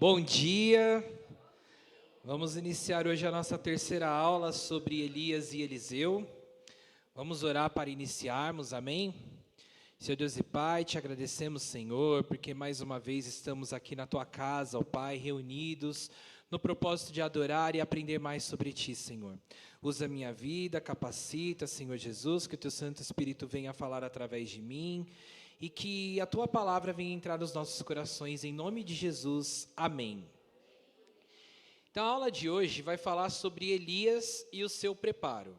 Bom dia, vamos iniciar hoje a nossa terceira aula sobre Elias e Eliseu. Vamos orar para iniciarmos, amém? Senhor Deus e Pai, te agradecemos, Senhor, porque mais uma vez estamos aqui na Tua casa, ó Pai, reunidos no propósito de adorar e aprender mais sobre Ti, Senhor. Usa a minha vida, capacita, Senhor Jesus, que o Teu Santo Espírito venha falar através de mim e que a Tua palavra venha entrar nos nossos corações, em nome de Jesus, amém. Então a aula de hoje vai falar sobre Elias e o seu preparo.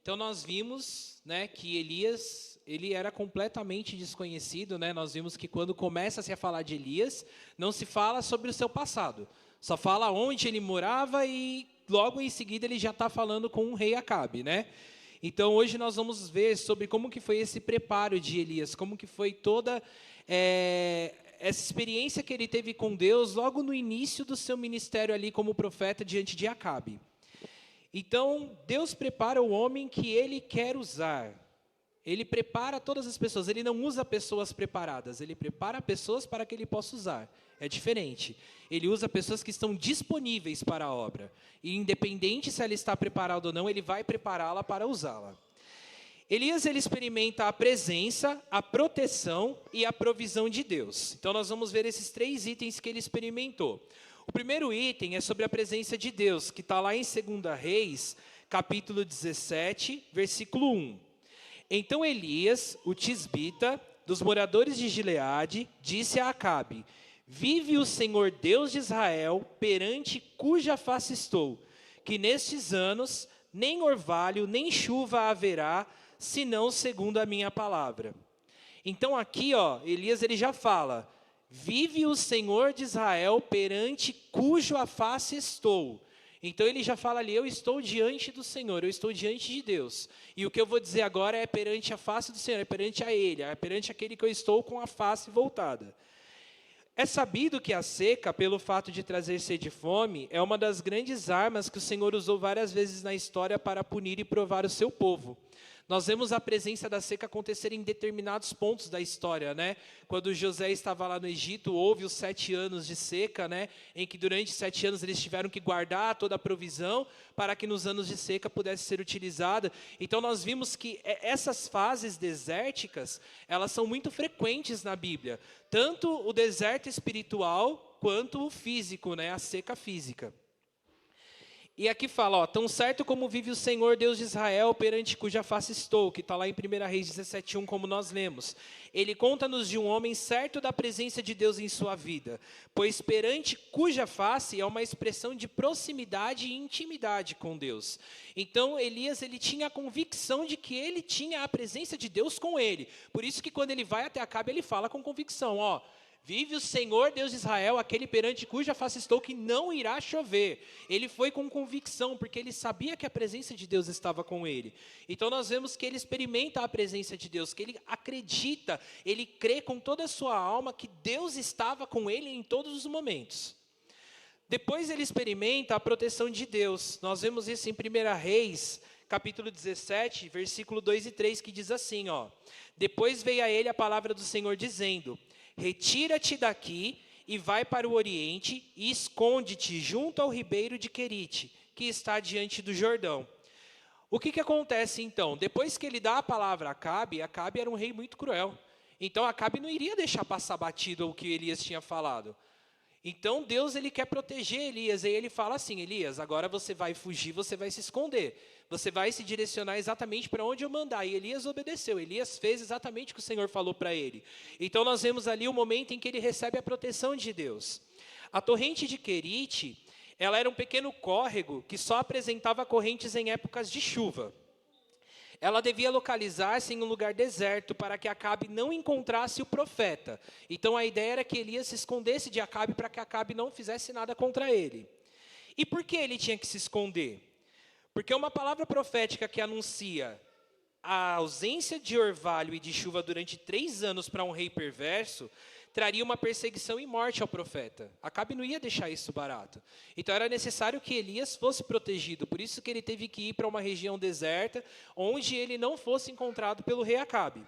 Então nós vimos, que Elias, ele era completamente desconhecido, Nós vimos que quando começa-se a falar de Elias, não se fala sobre o seu passado, só fala onde ele morava e logo em seguida ele já está falando com o rei Acabe, Então hoje nós vamos ver sobre como que foi esse preparo de Elias, como que foi toda essa experiência que ele teve com Deus logo no início do seu ministério ali como profeta diante de Acabe. Então, Deus prepara o homem que Ele quer usar. Ele prepara todas as pessoas. Ele não usa pessoas preparadas. Ele prepara pessoas para que Ele possa usar. É diferente. Ele usa pessoas que estão disponíveis para a obra. E independente se ela está preparada ou não, Ele vai prepará-la para usá-la. Elias, ele experimenta a presença, a proteção e a provisão de Deus. Então, nós vamos ver esses 3 itens que ele experimentou. O primeiro item é sobre a presença de Deus, que está lá em 2 Reis, capítulo 17, versículo 1. Então Elias, o tisbita, dos moradores de Gileade, disse a Acabe: vive o Senhor Deus de Israel, perante cuja face estou, que nestes anos nem orvalho, nem chuva haverá, senão segundo a minha palavra. Então aqui, Elias ele já fala: vive o Senhor de Israel, perante cuja face estou. Então ele já fala ali: eu estou diante do Senhor, eu estou diante de Deus. E o que eu vou dizer agora é perante a face do Senhor, é perante a Ele, é perante aquele que eu estou com a face voltada. É sabido que a seca, pelo fato de trazer sede e fome, é uma das grandes armas que o Senhor usou várias vezes na história para punir e provar o seu povo. Nós vemos a presença da seca acontecer em determinados pontos da história, Quando José estava lá no Egito, houve os 7 anos de seca, Em que durante 7 anos eles tiveram que guardar toda a provisão para que nos anos de seca pudesse ser utilizada. Então nós vimos que essas fases desérticas, elas são muito frequentes na Bíblia. Tanto o deserto espiritual quanto o físico, a seca física. E aqui fala, tão certo como vive o Senhor Deus de Israel, perante cuja face estou, que está lá em 1 Reis 17:1, como nós lemos. Ele conta-nos de um homem certo da presença de Deus em sua vida, pois perante cuja face é uma expressão de proximidade e intimidade com Deus. Então Elias, ele tinha a convicção de que ele tinha a presença de Deus com ele. Por isso que quando ele vai até Acabe, ele fala com convicção, vive o Senhor Deus de Israel, aquele perante cuja face estou, que não irá chover. Ele foi com convicção, porque ele sabia que a presença de Deus estava com ele. Então nós vemos que ele experimenta a presença de Deus, que ele acredita, ele crê com toda a sua alma que Deus estava com ele em todos os momentos. Depois ele experimenta a proteção de Deus. Nós vemos isso em 1 Reis, capítulo 17, versículo 2 e 3, que diz assim, depois veio a ele a palavra do Senhor dizendo: retira-te daqui e vai para o oriente e esconde-te junto ao ribeiro de Querite, que está diante do Jordão. O que acontece então? Depois que ele dá a palavra a Acabe, Acabe era um rei muito cruel. Então Acabe não iria deixar passar batido o que Elias tinha falado. Então Deus, ele quer proteger Elias, e ele fala assim: Elias, agora você vai fugir, você vai se esconder, você vai se direcionar exatamente para onde eu mandar. E Elias obedeceu, Elias fez exatamente o que o Senhor falou para ele. Então nós vemos ali o momento em que ele recebe a proteção de Deus. A torrente de Querite, ela era um pequeno córrego que só apresentava correntes em épocas de chuva. Ela devia localizar-se em um lugar deserto para que Acabe não encontrasse o profeta. Então a ideia era que Elias se escondesse de Acabe para que Acabe não fizesse nada contra ele. E por que ele tinha que se esconder? Porque uma palavra profética que anuncia a ausência de orvalho e de chuva durante 3 anos para um rei perverso traria uma perseguição e morte ao profeta. Acabe não ia deixar isso barato. Então era necessário que Elias fosse protegido. Por isso que ele teve que ir para uma região deserta, onde ele não fosse encontrado pelo rei Acabe.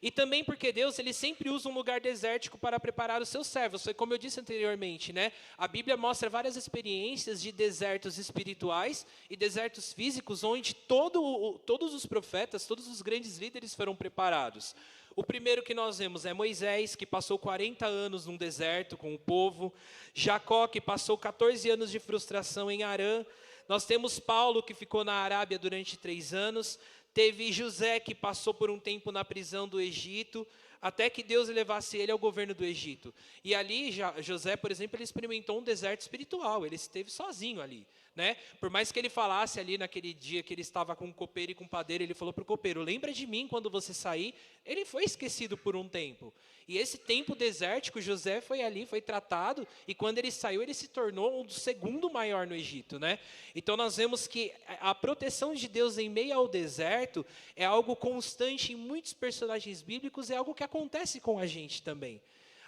E também porque Deus, ele sempre usa um lugar desértico para preparar os seus servos. Foi como eu disse anteriormente, né? A Bíblia mostra várias experiências de desertos espirituais e desertos físicos, onde todos os profetas, todos os grandes líderes foram preparados. O primeiro que nós vemos é Moisés, que passou 40 anos num deserto com o povo. Jacó, que passou 14 anos de frustração em Harã. Nós temos Paulo, que ficou na Arábia durante 3 anos. Teve José, que passou por um tempo na prisão do Egito, até que Deus levasse ele ao governo do Egito. E ali, José, por exemplo, ele experimentou um deserto espiritual, ele esteve sozinho ali, né? Por mais que ele falasse ali naquele dia que ele estava com um copeiro e com um padeiro, ele falou para o copeiro, lembra de mim quando você sair? Ele foi esquecido por um tempo. E esse tempo desértico, José foi ali, foi tratado, e quando ele saiu, ele se tornou o segundo maior no Egito, né? Então nós vemos que a proteção de Deus em meio ao deserto é algo constante em muitos personagens bíblicos, é algo que acontece com a gente também.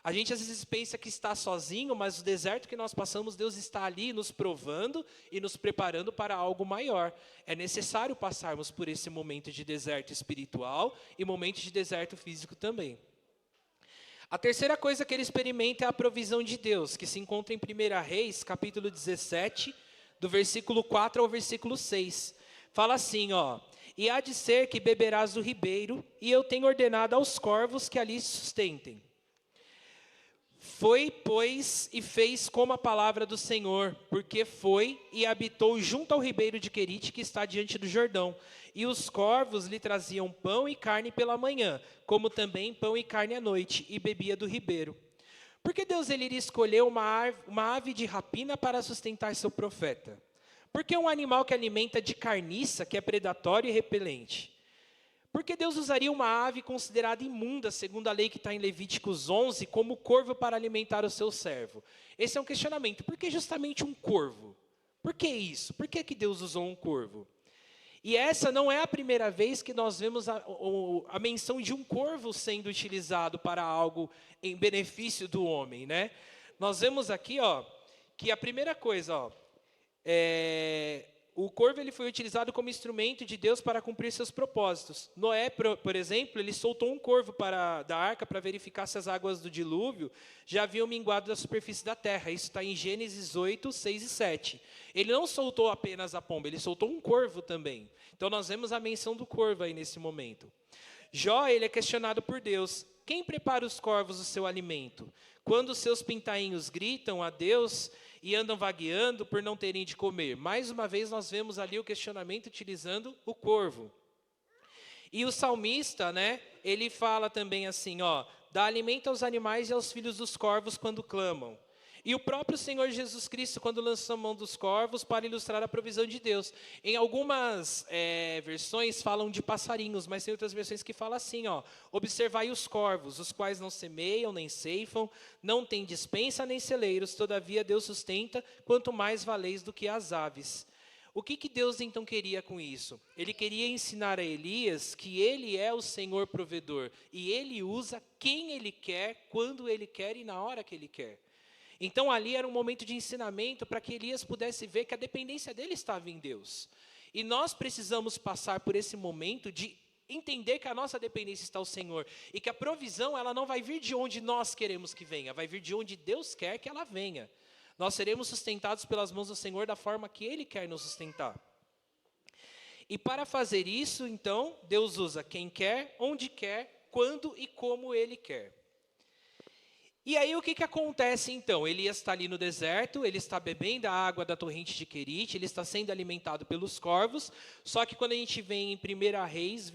A gente às vezes pensa que está sozinho, mas o deserto que nós passamos, Deus está ali nos provando e nos preparando para algo maior. É necessário passarmos por esse momento de deserto espiritual e momento de deserto físico também. A terceira coisa que ele experimenta é a provisão de Deus, que se encontra em 1 Reis, capítulo 17, do versículo 4 ao versículo 6. Fala assim, ó: e há de ser que beberás do ribeiro, e eu tenho ordenado aos corvos que ali sustentem. Foi, pois, e fez como a palavra do Senhor, porque foi e habitou junto ao ribeiro de Querite, que está diante do Jordão. E os corvos lhe traziam pão e carne pela manhã, como também pão e carne à noite, e bebia do ribeiro. Por que Deus ele iria escolher uma ave de rapina para sustentar seu profeta? Porque um animal que alimenta de carniça, que é predatório e repelente? Por que Deus usaria uma ave considerada imunda, segundo a lei que está em Levíticos 11, como corvo para alimentar o seu servo? Esse é um questionamento. Por que justamente um corvo? Por que isso? Por que Deus usou um corvo? E essa não é a primeira vez que nós vemos a menção de um corvo sendo utilizado para algo em benefício do homem, né? Nós vemos aqui, ó, que a primeira coisa, ó, o corvo ele foi utilizado como instrumento de Deus para cumprir seus propósitos. Noé, por exemplo, ele soltou um corvo da arca para verificar se as águas do dilúvio já haviam minguado da superfície da terra. Isso está em Gênesis 8, 6 e 7. Ele não soltou apenas a pomba, ele soltou um corvo também. Então nós vemos a menção do corvo aí nesse momento. Jó, ele é questionado por Deus. Quem prepara os corvos o seu alimento? Quando os seus pintainhos gritam a Deus e andam vagueando por não terem de comer. Mais uma vez nós vemos ali o questionamento utilizando o corvo. E o salmista, né, ele fala também assim, ó: dá alimento aos animais e aos filhos dos corvos quando clamam. E o próprio Senhor Jesus Cristo, quando lançou a mão dos corvos para ilustrar a provisão de Deus. Em algumas versões falam de passarinhos, mas tem outras versões que falam assim, ó: observai os corvos, os quais não semeiam, nem ceifam, não têm despensa nem celeiros, todavia Deus sustenta, quanto mais valeis do que as aves. O que Deus então queria com isso? Ele queria ensinar a Elias que ele é o Senhor provedor, e ele usa quem ele quer, quando ele quer e na hora que ele quer. Então ali era um momento de ensinamento para que Elias pudesse ver que a dependência dele estava em Deus. E nós precisamos passar por esse momento de entender que a nossa dependência está ao Senhor. E que a provisão ela não vai vir de onde nós queremos que venha, vai vir de onde Deus quer que ela venha. Nós seremos sustentados pelas mãos do Senhor da forma que Ele quer nos sustentar. E para fazer isso, então, Deus usa quem quer, onde quer, quando e como Ele quer. E aí o que acontece então? Elias está ali no deserto, ele está bebendo a água da torrente de Querite, ele está sendo alimentado pelos corvos, só que quando a gente vem em 1 Reis,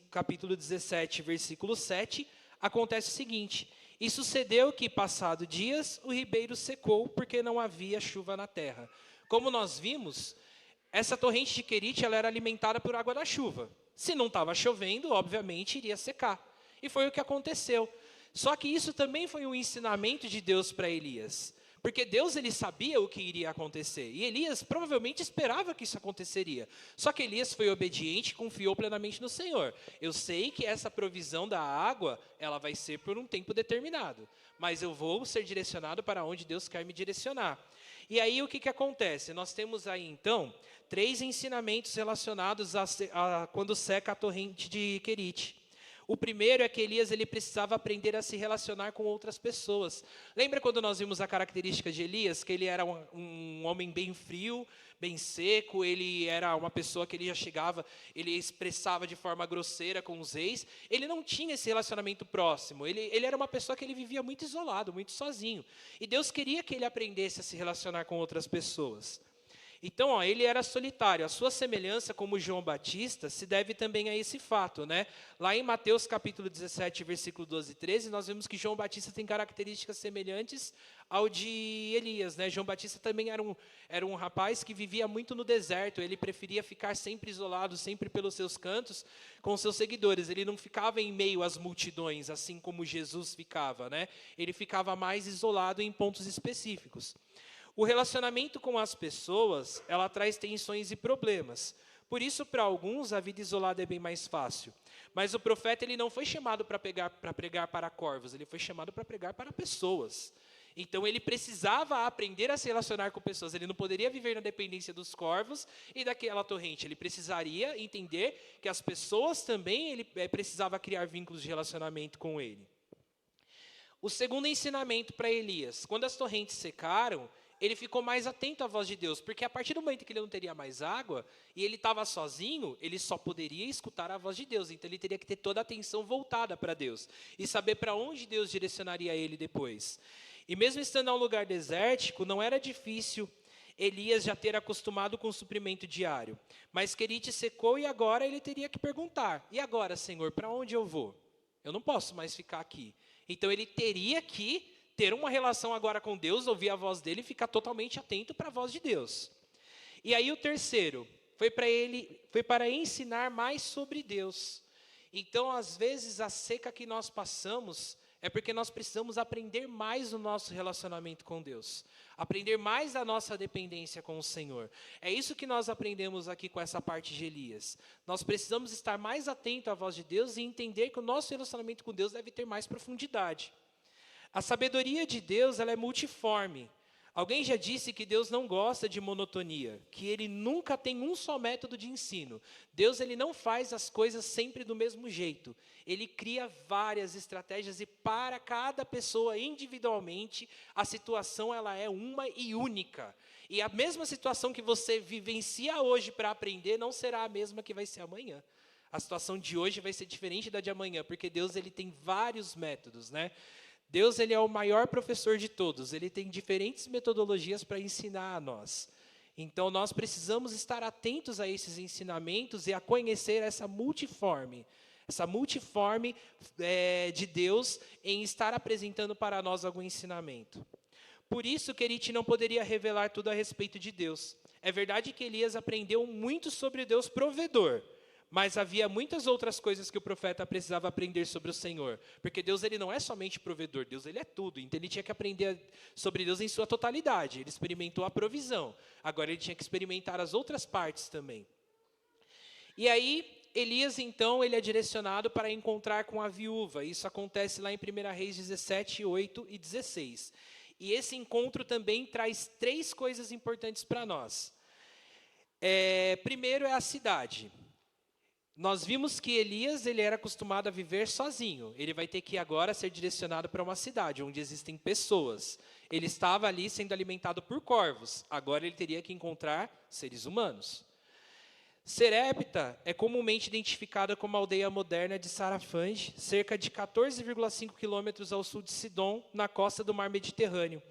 capítulo 17, versículo 7, acontece o seguinte: e sucedeu que, passado dias, o ribeiro secou, porque não havia chuva na terra. Como nós vimos, essa torrente de Querite ela era alimentada por água da chuva. Se não estava chovendo, obviamente iria secar. E foi o que aconteceu. Só que isso também foi um ensinamento de Deus para Elias. Porque Deus ele sabia o que iria acontecer. E Elias provavelmente esperava que isso aconteceria. Só que Elias foi obediente e confiou plenamente no Senhor. Eu sei que essa provisão da água, ela vai ser por um tempo determinado. Mas eu vou ser direcionado para onde Deus quer me direcionar. E aí o que acontece? Nós temos aí então 3 ensinamentos relacionados a quando seca a torrente de Querite. O primeiro é que Elias ele precisava aprender a se relacionar com outras pessoas. Lembra quando nós vimos a característica de Elias? Que ele era um homem bem frio, bem seco, ele era uma pessoa que ele já chegava, ele expressava de forma grosseira com os reis. Ele não tinha esse relacionamento próximo, ele era uma pessoa que ele vivia muito isolado, muito sozinho. E Deus queria que ele aprendesse a se relacionar com outras pessoas. Então, ele era solitário. A sua semelhança como João Batista se deve também a esse fato, né? Lá em Mateus capítulo 17, versículo 12 e 13, nós vemos que João Batista tem características semelhantes ao de Elias, né? João Batista também era um rapaz que vivia muito no deserto. Ele preferia ficar sempre isolado, sempre pelos seus cantos, com seus seguidores. Ele não ficava em meio às multidões, assim como Jesus ficava, né? Ele ficava mais isolado em pontos específicos. O relacionamento com as pessoas, ela traz tensões e problemas. Por isso, para alguns, a vida isolada é bem mais fácil. Mas o profeta ele não foi chamado para pregar para corvos, ele foi chamado para pregar para pessoas. Então, ele precisava aprender a se relacionar com pessoas. Ele não poderia viver na dependência dos corvos e daquela torrente. Ele precisaria entender que as pessoas também, ele precisava criar vínculos de relacionamento com ele. O segundo ensinamento para Elias, quando as torrentes secaram, ele ficou mais atento à voz de Deus, porque a partir do momento que ele não teria mais água, e ele estava sozinho, ele só poderia escutar a voz de Deus, então ele teria que ter toda a atenção voltada para Deus, e saber para onde Deus direcionaria ele depois. E mesmo estando em um lugar desértico, não era difícil Elias já ter acostumado com o suprimento diário, mas Querite secou e agora ele teria que perguntar, e agora, Senhor, para onde eu vou? Eu não posso mais ficar aqui. Então ele teria que ter uma relação agora com Deus, ouvir a voz dele e ficar totalmente atento para a voz de Deus. E aí o terceiro, foi para ensinar mais sobre Deus. Então, às vezes, a seca que nós passamos é porque nós precisamos aprender mais o nosso relacionamento com Deus. Aprender mais a nossa dependência com o Senhor. É isso que nós aprendemos aqui com essa parte de Elias. Nós precisamos estar mais atentos à voz de Deus e entender que o nosso relacionamento com Deus deve ter mais profundidade. A sabedoria de Deus, ela é multiforme. Alguém já disse que Deus não gosta de monotonia, que ele nunca tem um só método de ensino. Deus ele não faz as coisas sempre do mesmo jeito. Ele cria várias estratégias e para cada pessoa individualmente, a situação ela é uma e única. E a mesma situação que você vivencia hoje para aprender não será a mesma que vai ser amanhã. A situação de hoje vai ser diferente da de amanhã, porque Deus ele tem vários métodos, né? Deus ele é o maior professor de todos, ele tem diferentes metodologias para ensinar a nós. Então, nós precisamos estar atentos a esses ensinamentos e a conhecer essa multiforme de Deus em estar apresentando para nós algum ensinamento. Por isso, Querite não poderia revelar tudo a respeito de Deus. É verdade que Elias aprendeu muito sobre Deus provedor, mas havia muitas outras coisas que o profeta precisava aprender sobre o Senhor. Porque Deus ele não é somente provedor, Deus ele é tudo. Então ele tinha que aprender sobre Deus em sua totalidade. Ele experimentou a provisão. Agora ele tinha que experimentar as outras partes também. E aí, Elias então, ele é direcionado para encontrar com a viúva. Isso acontece lá em 1 Reis 17, 8 e 16. E esse encontro também traz 3 coisas importantes para nós. Primeiro é a cidade. Nós vimos que Elias ele era acostumado a viver sozinho. Ele vai ter que agora ser direcionado para uma cidade, onde existem pessoas. Ele estava ali sendo alimentado por corvos. Agora ele teria que encontrar seres humanos. Serepta é comumente identificada como a aldeia moderna de Sarafange, cerca de 14,5 quilômetros ao sul de Sidom, na costa do mar Mediterrâneo.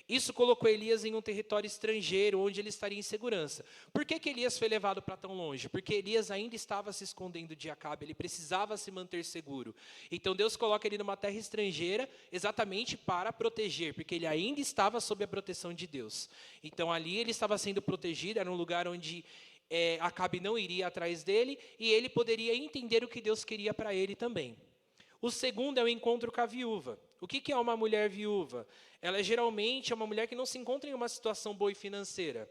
Isso colocou Elias em um território estrangeiro, onde ele estaria em segurança. Por que Elias foi levado para tão longe? Porque Elias ainda estava se escondendo de Acabe, ele precisava se manter seguro. Então Deus coloca ele numa terra estrangeira, exatamente para proteger, porque ele ainda estava sob a proteção de Deus. Então ali ele estava sendo protegido, era um lugar onde Acabe não iria atrás dele, e ele poderia entender o que Deus queria para ele também. O segundo é o encontro com a viúva. O que é uma mulher viúva? Ela geralmente é uma mulher que não se encontra em uma situação boa e financeira.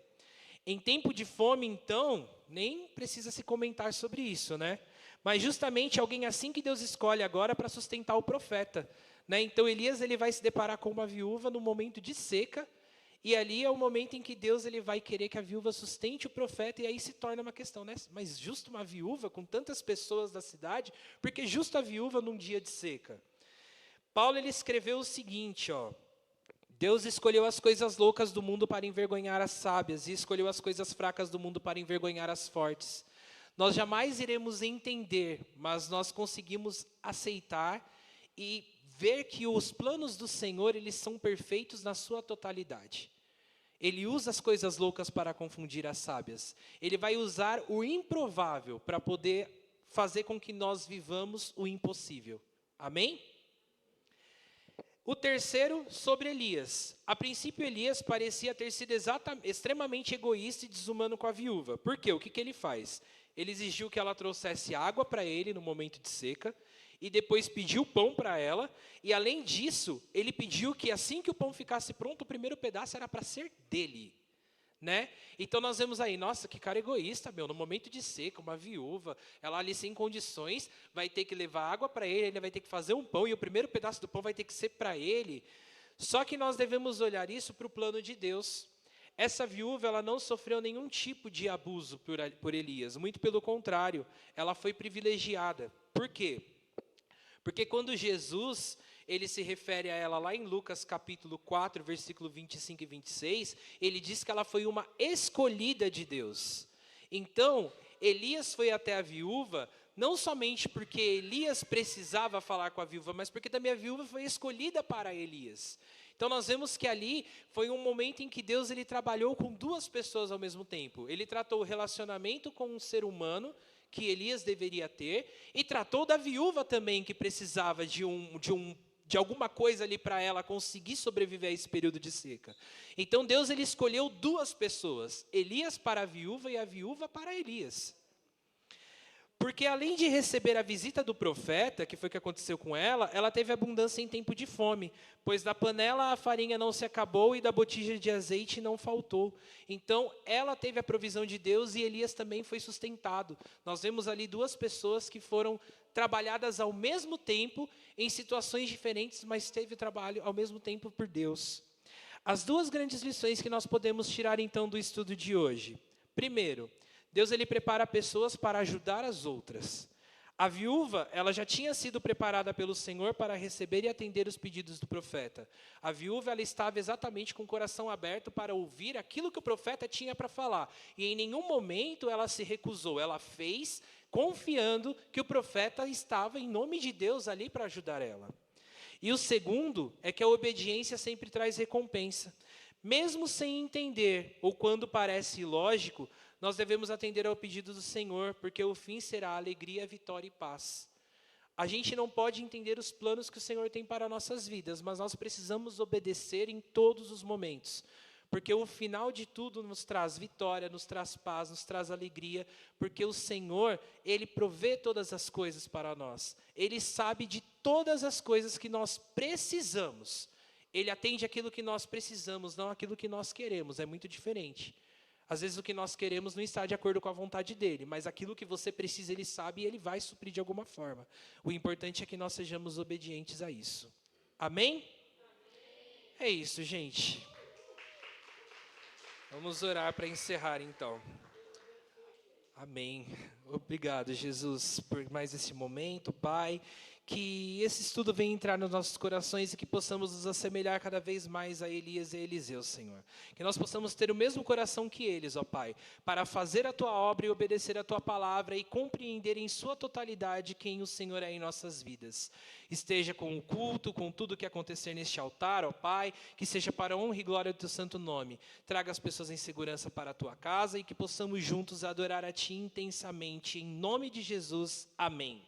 Em tempo de fome, então, nem precisa se comentar sobre isso, né? Mas justamente alguém assim que Deus escolhe agora para sustentar o profeta, né? Então Elias ele vai se deparar com uma viúva no momento de seca, E ali é o momento em que Deus ele vai querer que a viúva sustente o profeta, e aí se torna uma questão, né? Mas justo uma viúva com tantas pessoas da cidade, porque justo a viúva num dia de seca? Paulo ele escreveu o seguinte, ó: Deus escolheu as coisas loucas do mundo para envergonhar as sábias, e escolheu as coisas fracas do mundo para envergonhar as fortes. Nós jamais iremos entender, mas nós conseguimos aceitar e ver que os planos do Senhor, eles são perfeitos na sua totalidade. Ele usa as coisas loucas para confundir as sábias. Ele vai usar o improvável para poder fazer com que nós vivamos o impossível. Amém? O terceiro, sobre Elias. A princípio, Elias parecia ter sido extremamente egoísta e desumano com a viúva. Por quê? O que ele faz? Ele exigiu que ela trouxesse água para ele no momento de seca, e depois pediu pão para ela, e além disso, ele pediu que assim que o pão ficasse pronto, o primeiro pedaço era para ser dele. Né? Então nós vemos aí, nossa, que cara egoísta, no momento de seca, uma viúva, ela ali sem condições, vai ter que levar água para ele vai ter que fazer um pão, e o primeiro pedaço do pão vai ter que ser para ele. Só que nós devemos olhar isso para o plano de Deus. Essa viúva, ela não sofreu nenhum tipo de abuso por Elias, muito pelo contrário, ela foi privilegiada. Por quê? Porque quando Jesus, ele se refere a ela lá em Lucas capítulo 4, versículo 25 e 26, ele diz que ela foi uma escolhida de Deus. Então, Elias foi até a viúva, não somente porque Elias precisava falar com a viúva, mas porque também a viúva foi escolhida para Elias. Então nós vemos que ali foi um momento em que Deus ele trabalhou com duas pessoas ao mesmo tempo. Ele tratou o relacionamento com um ser humano, que Elias deveria ter, e tratou da viúva também, que precisava de alguma coisa ali para ela conseguir sobreviver a esse período de seca. Então Deus ele escolheu duas pessoas, Elias para a viúva e a viúva para Elias. Porque além de receber a visita do profeta, que foi o que aconteceu com ela, ela teve abundância em tempo de fome, pois da panela a farinha não se acabou e da botija de azeite não faltou. Então, ela teve a provisão de Deus e Elias também foi sustentado. Nós vemos ali duas pessoas que foram trabalhadas ao mesmo tempo, em situações diferentes, mas teve trabalho ao mesmo tempo por Deus. As duas grandes lições que nós podemos tirar então do estudo de hoje. Primeiro, Deus ele prepara pessoas para ajudar as outras. A viúva, ela já tinha sido preparada pelo Senhor para receber e atender os pedidos do profeta. A viúva, ela estava exatamente com o coração aberto para ouvir aquilo que o profeta tinha para falar. E em nenhum momento ela se recusou, ela fez confiando que o profeta estava em nome de Deus ali para ajudar ela. E o segundo é que a obediência sempre traz recompensa. Mesmo sem entender, ou quando parece ilógico, nós devemos atender ao pedido do Senhor, porque o fim será alegria, vitória e paz. A gente não pode entender os planos que o Senhor tem para nossas vidas, mas nós precisamos obedecer em todos os momentos, porque o final de tudo nos traz vitória, nos traz paz, nos traz alegria, porque o Senhor, Ele provê todas as coisas para nós. Ele sabe de todas as coisas que nós precisamos. Ele atende aquilo que nós precisamos, não aquilo que nós queremos, é muito diferente. Às vezes o que nós queremos não está de acordo com a vontade dele, mas aquilo que você precisa, ele sabe e ele vai suprir de alguma forma. O importante é que nós sejamos obedientes a isso. Amém? É isso, gente. Vamos orar para encerrar, então. Amém. Obrigado, Jesus, por mais esse momento, Pai. Que esse estudo venha entrar nos nossos corações e que possamos nos assemelhar cada vez mais a Elias e a Eliseu, Senhor. Que nós possamos ter o mesmo coração que eles, ó Pai, para fazer a Tua obra e obedecer a Tua palavra e compreender em sua totalidade quem o Senhor é em nossas vidas. Esteja com o culto, com tudo que acontecer neste altar, ó Pai, que seja para a honra e glória do Teu santo nome. Traga as pessoas em segurança para a Tua casa e que possamos juntos adorar a Ti intensamente. Em nome de Jesus, amém.